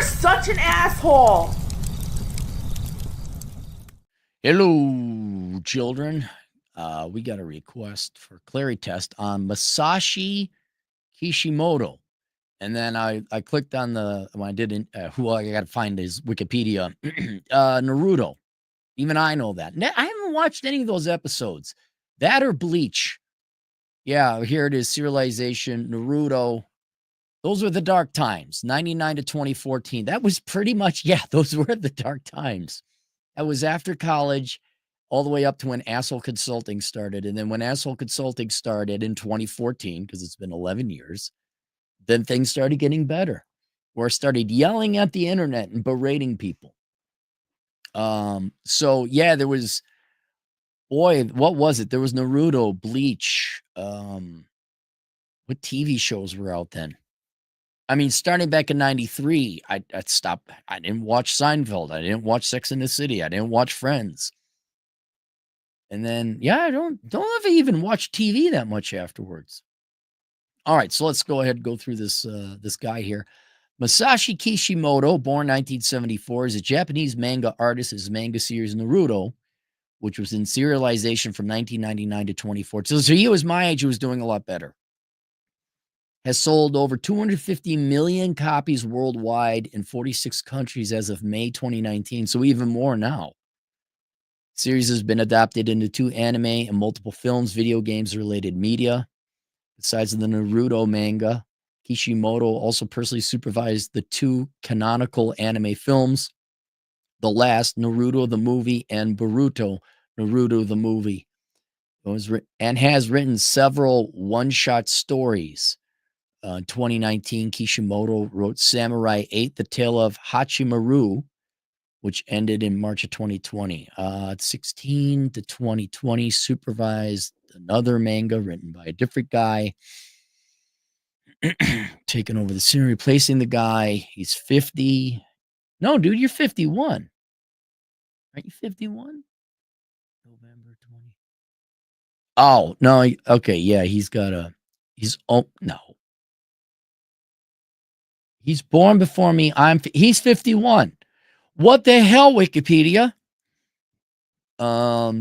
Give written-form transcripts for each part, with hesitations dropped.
such an asshole. Hello, children. We got a request for Clarey test on Masashi Kishimoto. And then I clicked on when I didn't, who I got to find his Wikipedia, Naruto. Even I know that. I haven't watched any of those episodes. That or Bleach. Yeah, here it is, Serialization, Naruto. Those were the dark times, 99 to 2014. That was pretty much, yeah, those were the dark times. That was after college, all the way up to when Asshole Consulting started. And then when Asshole Consulting started in 2014, because it's been 11 years, then things started getting better. Where I started yelling at the internet and berating people. So yeah, there was, boy, what was it? There was Naruto, Bleach. What TV shows were out then? I mean, starting back in 93, I'd stopped. I didn't watch Seinfeld. I didn't watch Sex in the City. I didn't watch Friends. And then, yeah, I don't ever even watch TV that much afterwards. All right, so let's go ahead and go through this guy here. Masashi Kishimoto, born 1974, is a Japanese manga artist. His manga series Naruto, which was in serialization from 1999 to 2014. So he was my age, who was doing a lot better. Has sold over 250 million copies worldwide in 46 countries as of May 2019. So even more now. Series has been adapted into 2 anime and multiple films, video games, related media. Besides the Naruto manga, Kishimoto also personally supervised the 2 canonical anime films, The Last, Naruto the Movie, and Boruto, Naruto the Movie. And has written several one-shot stories. In 2019, Kishimoto wrote Samurai 8, The Tale of Hachimaru, which ended in March of 2020. 16 to 2020, supervised another manga written by a different guy, taking over the series, replacing the guy. He's 50. No, dude, you're 51. Aren't you 51? November 20. Oh, no. Okay, yeah, no. He's born before me. He's 51. What the hell, Wikipedia? A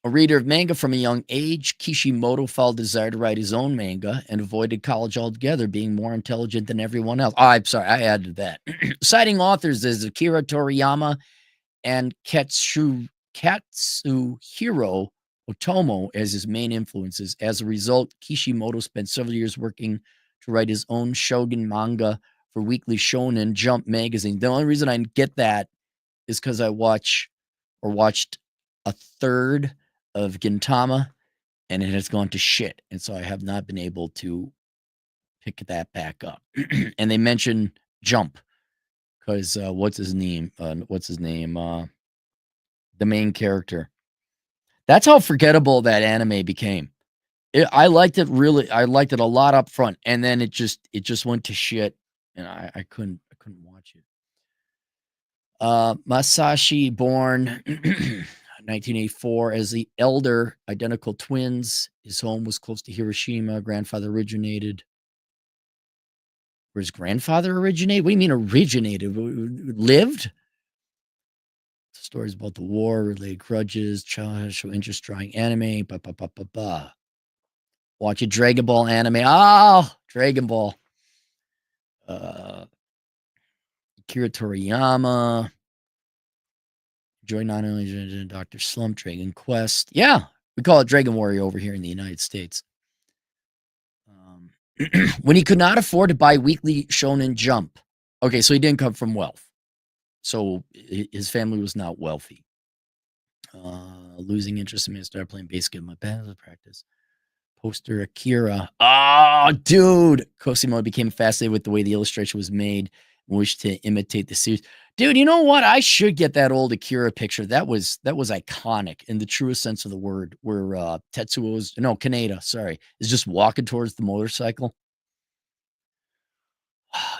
reader of manga from a young age, Kishimoto felt a desire to write his own manga and avoided college altogether, being more intelligent than everyone else. Oh, I'm sorry, I added that. Citing authors as Akira Toriyama and Katsuhiro Otomo as his main influences. As a result, Kishimoto spent several years working to write his own shonen manga for Weekly Shonen Jump magazine. The only reason I get that is because I watched a third of Gintama, and it has gone to shit. And so I have not been able to pick that back up. And they mention Jump because what's his name? The main character. That's how forgettable that anime became. I liked it a lot up front, and then it just went to shit, and I couldn't watch it. Masashi, born 1984 as the elder identical twins. His home was close to Hiroshima. Grandfather originated. Where his grandfather originated? What do you mean originated? Lived? Stories about the war, related grudges, childhood show interest, drawing anime. Watch a Dragon Ball anime. Oh, Dragon Ball. Akira Toriyama. Join not only Dr. Slump, Dragon Quest. Yeah, we call it Dragon Warrior over here in the United States. When he could not afford to buy Weekly Shonen Jump. Okay, so he didn't come from wealth. So his family was not wealthy. Losing interest in me, I started playing baseball in my band practice. Poster Akira. Oh, dude. Cosimo became fascinated with the way the illustration was made and wished to imitate the series. Dude, you know what? I should get that old Akira picture. That was iconic in the truest sense of the word, where Kaneda, sorry, is just walking towards the motorcycle.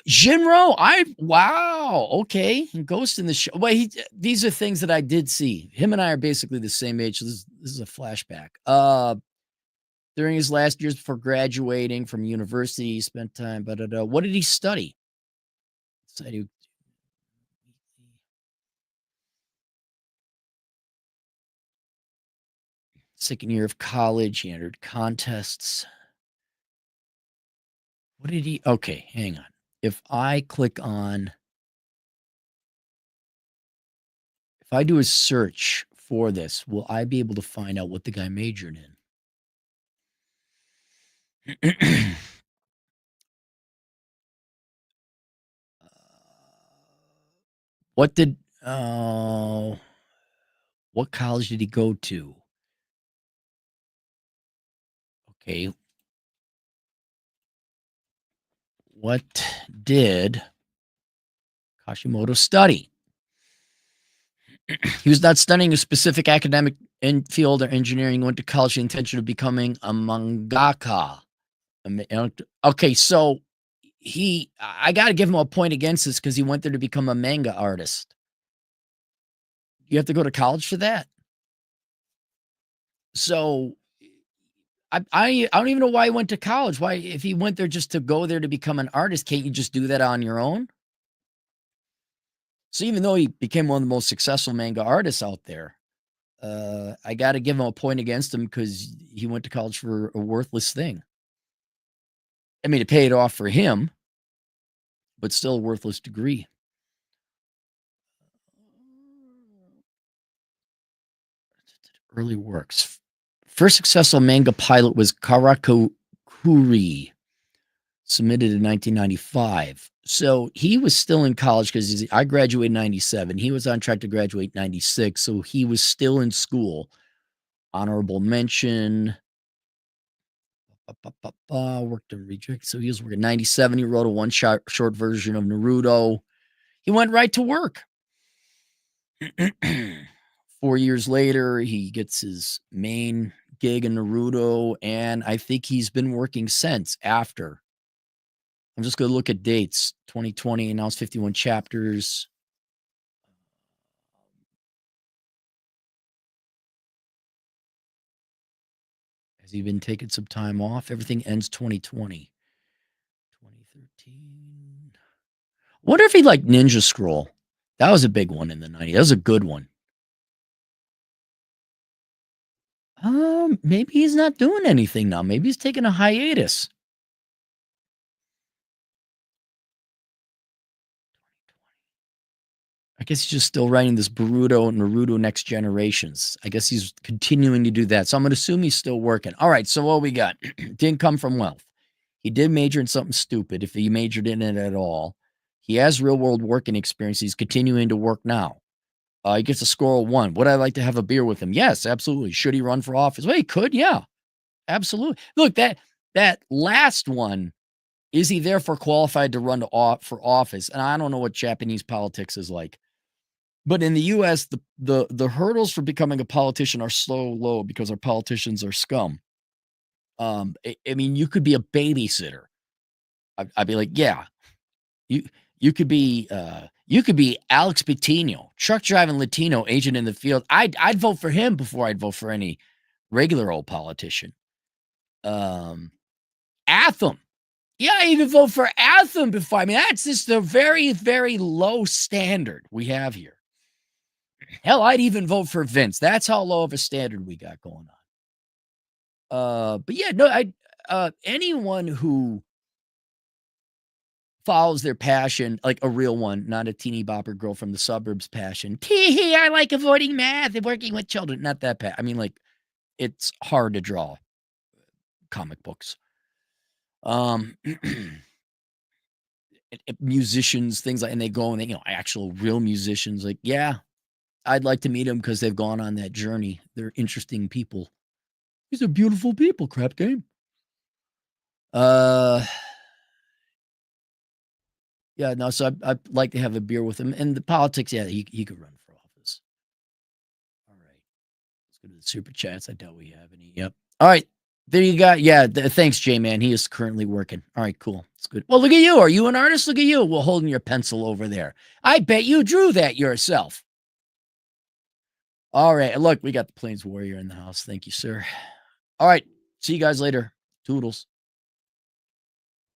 Jinro, wow, okay. Ghost in the Shell. Well, these are things that I did see. Him and I are basically the same age. So this is a flashback. During his last years before graduating from university, he spent time. What did he study? Second year of college, he entered contests. What did he? Okay, hang on. If I click on, if I do a search for this, will I be able to find out what the guy majored in? What did, what college did he go to? Okay. What did Kishimoto study? He was not studying a specific academic field or engineering. He went to college with the intention of becoming a mangaka. Okay, so I got to give him a point against this because he went there to become a manga artist. You have to go to college for that. So I don't even know why he went to college. Why, if he went there just to go there to become an artist, can't you just do that on your own? So even though he became one of the most successful manga artists out there, I got to give him a point against him because he went to college for a worthless thing. I mean, it paid off for him, but still a worthless degree. Early works. First successful manga pilot was Karakuri, submitted in 1995. So he was still in college because I graduated in 97. He was on track to graduate in 96. So he was still in school. Honorable mention. Worked in reject. So he was working 97. He wrote a one-shot short version of Naruto. He went right to work. 4 years later, he gets his main gig in Naruto, and I think he's been working since after. I'm just going to look at dates. 2020 announced 51 chapters. Has he been taking some time off? Everything ends 2020. 2013. Wonder if he liked Ninja Scroll. That was a big one in the 90s. That was a good one. Maybe he's not doing anything now. Maybe he's taking a hiatus. I guess he's just still writing this Naruto Next Generations. I guess he's continuing to do that. So I'm going to assume he's still working. All right, so what we got? Didn't come from wealth. He did major in something stupid, if he majored in it at all. He has real-world working experience. He's continuing to work now. He gets a score of 1. Would I like to have a beer with him? Yes, absolutely. Should he run for office? Well, he could, yeah. Absolutely. Look, that last one, is he therefore qualified to run for office? And I don't know what Japanese politics is like. But in the US, the hurdles for becoming a politician are so low because our politicians are scum. I mean, you could be a babysitter. I'd be like, yeah, you you could be Alex Pitino, truck driving Latino agent in the field. I'd vote for him before I'd vote for any regular old politician. Atham. Yeah, I even vote for Atham before. I mean, that's just a very, very low standard we have here. Hell, I'd even vote for Vince. That's how low of a standard we got going on. But yeah, no, anyone who follows their passion, like a real one, not a teeny bopper girl from the suburbs passion. Tee, I like avoiding math and working with children. Not that I mean, like, it's hard to draw comic books. Musicians, things like, and they go and they, actual real musicians, like, yeah, I'd like to meet them because they've gone on that journey. They're interesting people. These are beautiful people, crap game. Yeah, no, so I'd like to have a beer with him. And the politics, yeah, he could run for office. All right. Let's go to the super chats. I doubt we have any. Yep. All right. There you go. Yeah, thanks, J-Man. He is currently working. All right, cool. It's good. Well, look at you. Are you an artist? Look at you. Well, holding your pencil over there. I bet you drew that yourself. All right. Look, we got the Plains Warrior in the house. Thank you, sir. All right. See you guys later. Toodles.